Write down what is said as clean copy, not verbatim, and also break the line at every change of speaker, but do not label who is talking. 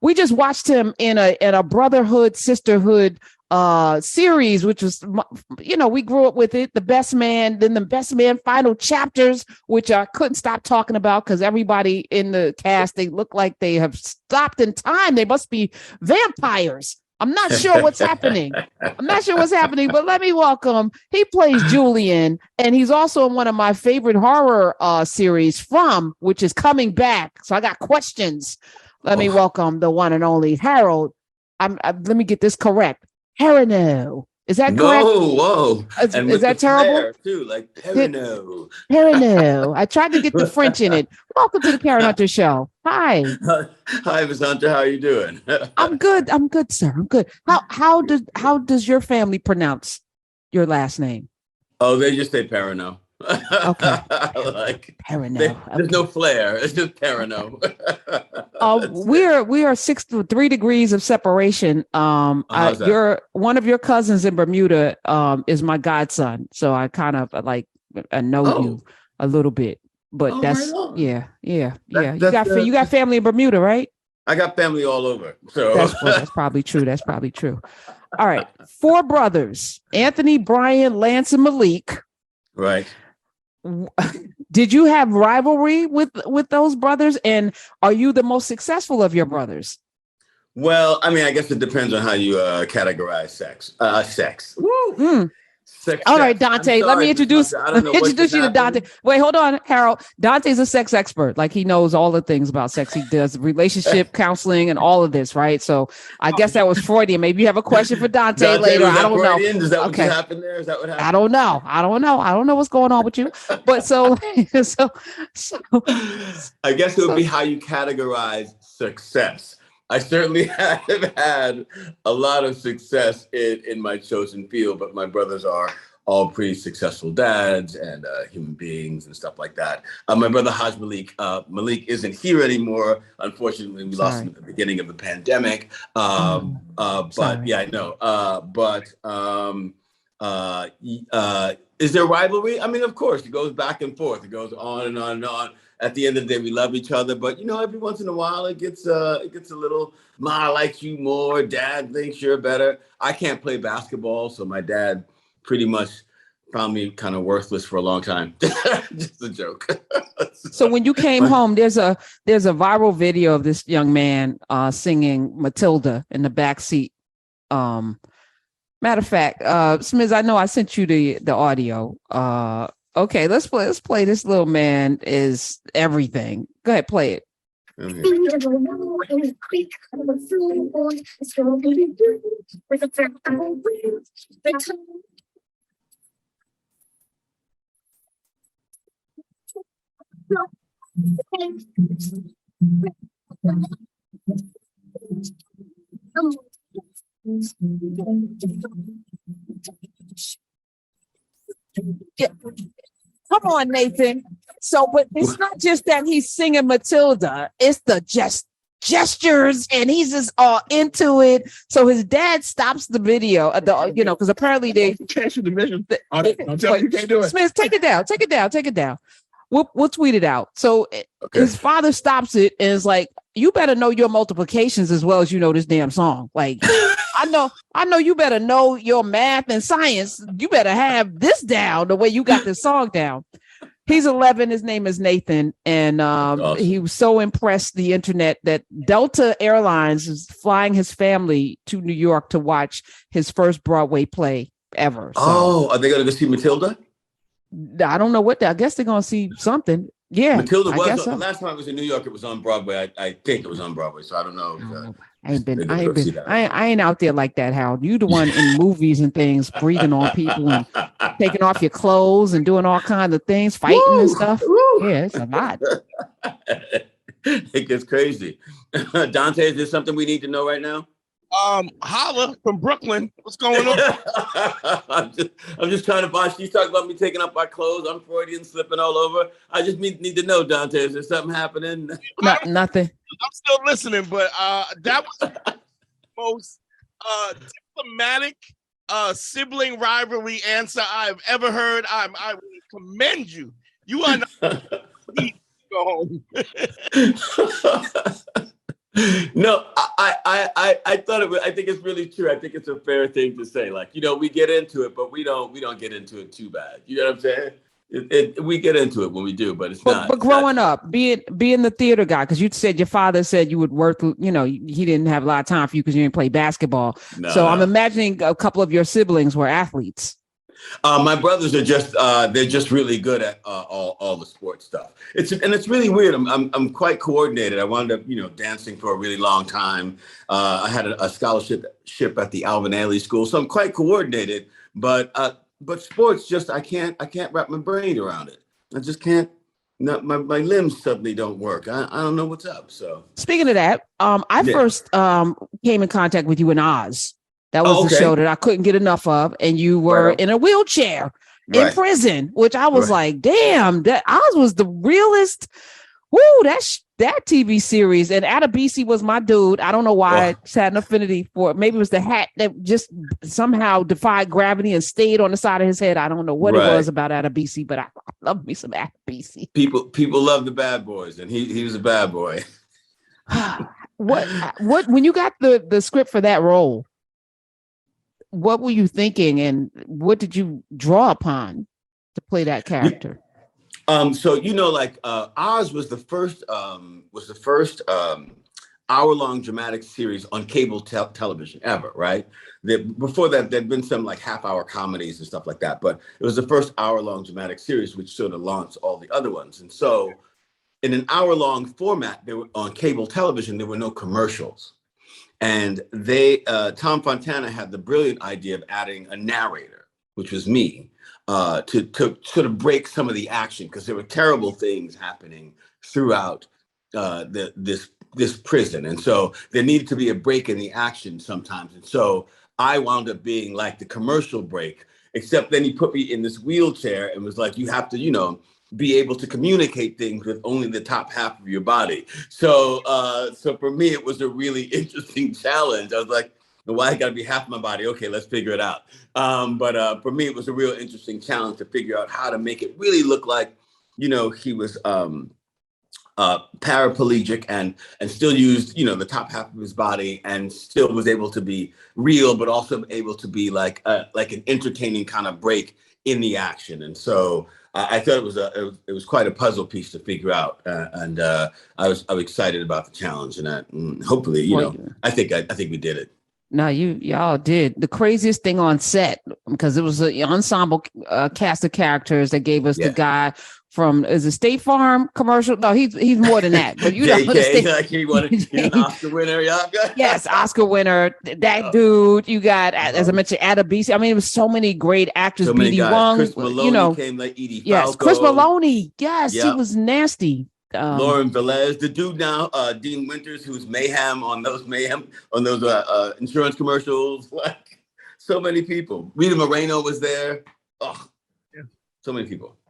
we just watched him in a brotherhood, sisterhood series, which was, we grew up with it. The Best Man, then the Best Man final chapters, which I couldn't stop talking about because everybody in the cast, they look like they have stopped in time. They must be vampires. I'm not sure what's happening. But let me welcome. He plays Julian, and he's also in one of my favorite horror series, which is coming back. So I got questions. Let me welcome the one and only Harold. Let me get this correct. Perrineau. Is that correct?
Whoa.
Is that terrible?
Too, like Perrineau.
Perrineau. I tried to get the French in it. Welcome to the Karen Hunter Show. Hi.
Hi, Ms. Hunter. How are you doing?
I'm good, sir. I'm good. How does your family pronounce your last name?
Oh, they just say Perrineau.
Okay.
Like
Perrineau.
There's no flair. It's just Perrineau.
We are 3 degrees of separation. You're one of your cousins in Bermuda is my godson, so I kind of I know you a little bit. But that's right. Yeah. You got family in Bermuda, right?
I got family all over. So
that's probably true. All right. 4 brothers: Anthony, Brian, Lance, and Malik.
Right.
Did you have rivalry with those brothers, and are you the most successful of your brothers?
Well, I mean, I guess it depends on how you categorize sex. Woo!
All right, Dante, let me introduce you to Dante. Wait, hold on, Harold. Dante's a sex expert. Like, he knows all the things about sex. He does relationship counseling and all of this, right? So I guess that was Freudian. Maybe you have a question for Dante later. I don't know.
Is that what happened there? Is that what happened?
I don't know. I don't know what's going on with you. But so
I guess it would be how you categorize success. I certainly have had a lot of success in my chosen field, but my brothers are all pretty successful dads and human beings and stuff like that. My brother Haj Malik, Malik isn't here anymore. Unfortunately, we lost him at the beginning of the pandemic. But yeah, I know. Is there rivalry? I mean, of course, it goes back and forth. It goes on and on and on. At the end of the day, we love each other, but every once in a while, it gets a little. Ma, I like you more. Dad thinks you're better. I can't play basketball, so my dad pretty much found me kind of worthless for a long time. Just a joke.
So when you came home, there's a viral video of this young man singing Matilda in the back seat. Matter of fact, Smiz, I know I sent you the audio. Okay, let's play This Little Man Is Everything. Go ahead, play it. Okay. Yeah. Come on, Nathan. So, but it's not just that he's singing Matilda, it's the gestures, and he's just all into it. So his dad stops the video, because apparently they can't shoot the vision. I'm telling you, can't do it. Smith, take it down. We'll tweet it out. So his father stops it and is like, "You better know your multiplications as well as you know this damn song. Like, I know you better know your math and science. You better have this down the way you got this song down." He's 11. His name is Nathan. And awesome. He was so impressed the internet that Delta Airlines is flying his family to New York to watch his first Broadway play ever. So,
are they going to go see Matilda?
I don't know I guess they're going to see something. Yeah.
Matilda was the last time I was in New York, it was on Broadway. I think it was on Broadway. So I don't know.
I ain't out there like that, Harold. You the one in movies and things, breathing on people and taking off your clothes and doing all kinds of things, fighting and stuff. Woo. Yeah, it's a lot.
It gets crazy. Dante, is there something we need to know right now?
Holla from Brooklyn. What's going on?
I'm just trying to find. She's talking about me taking off my clothes. I'm Freudian, slipping all over. I just need to know, Dante, is there something happening?
Nothing.
I'm still listening, but that was the most diplomatic sibling rivalry answer I've ever heard. I commend you. You are not. Go home.
No, I thought it was, I think it's really true. I think it's a fair thing to say. Like, we get into it, but we don't get into it too bad. You know what I'm saying? We get into it when we do, but
But
it's not.
growing up, being the theater guy, because you said your father said you would work, he didn't have a lot of time for you because you didn't play basketball.
No,
So I'm
no.
imagining a couple of your siblings were athletes.
My brothers are just they're just really good at all the sports stuff. It's really weird. I'm quite coordinated. I wound up dancing for a really long time. I had a scholarship at the Alvin Ailey School, so I'm quite coordinated. But sports just I can't wrap my brain around it. I just can't. No, my limbs suddenly don't work. I don't know what's up. So
Speaking of that, I
yeah.
first came in contact with you in Oz. That was
Oh,
the
okay.
show that I couldn't get enough of, and you
Right
were
on.
in a wheelchair in
Right.
prison, which I was
Right.
like, damn, that Oz was the realest. Woo, that TV series. And Adabisi was my dude. I don't know why I
Oh,
had an affinity for it. Maybe it was the hat that just somehow defied gravity and stayed on the side of his head. I don't know what it was
right.
about Adabisi, but I love me some Adabisi.
People love the bad boys, and he was a bad boy.
what when you got the script for that role, what were you thinking and what did you draw upon to play that character?
So like Oz was the first hour-long dramatic series on cable television ever, right? Before that, there'd been some like half-hour comedies and stuff like that, but it was the first hour-long dramatic series, which sort of launched all the other ones. And so, in an hour-long format, there were on cable television, there were no commercials, and Tom Fontana had the brilliant idea of adding a narrator, which was me, to sort of break some of the action because there were terrible things happening throughout this prison, and so there needed to be a break in the action sometimes. And so I wound up being like the commercial break, except then he put me in this wheelchair and was like, you have to, be able to communicate things with only the top half of your body. So for me, it was a really interesting challenge. I was like, why I got to be half my body? Okay, let's figure it out. But for me, it was a real interesting challenge to figure out how to make it really look like, he was paraplegic and still used, the top half of his body and still was able to be real, but also able to be like an entertaining kind of break in the action. And so I thought it was quite a puzzle piece to figure out, and I was excited about the challenge, and hopefully,
Well,
I think we did it.
no, y'all did the craziest thing on set because it was an ensemble cast of characters that gave us the
Yeah.
guy from is a State Farm commercial. No, he's more than that. But
JK, like he's an Oscar winner, yeah.
Yes, Oscar winner. That dude, you got as I mentioned, Adabisi. I mean, it was so many great actors.
So many
BD
guys.
Wong,
Chris Maloney came like Edie
yes,
Falco.
Chris Maloney. Yes, he
Yep.
was nasty.
Lauren Velez, the dude now, Dean Winters, who's mayhem on those insurance commercials. Like so many people. Rita Moreno was there. Oh,
Yeah.
so many people.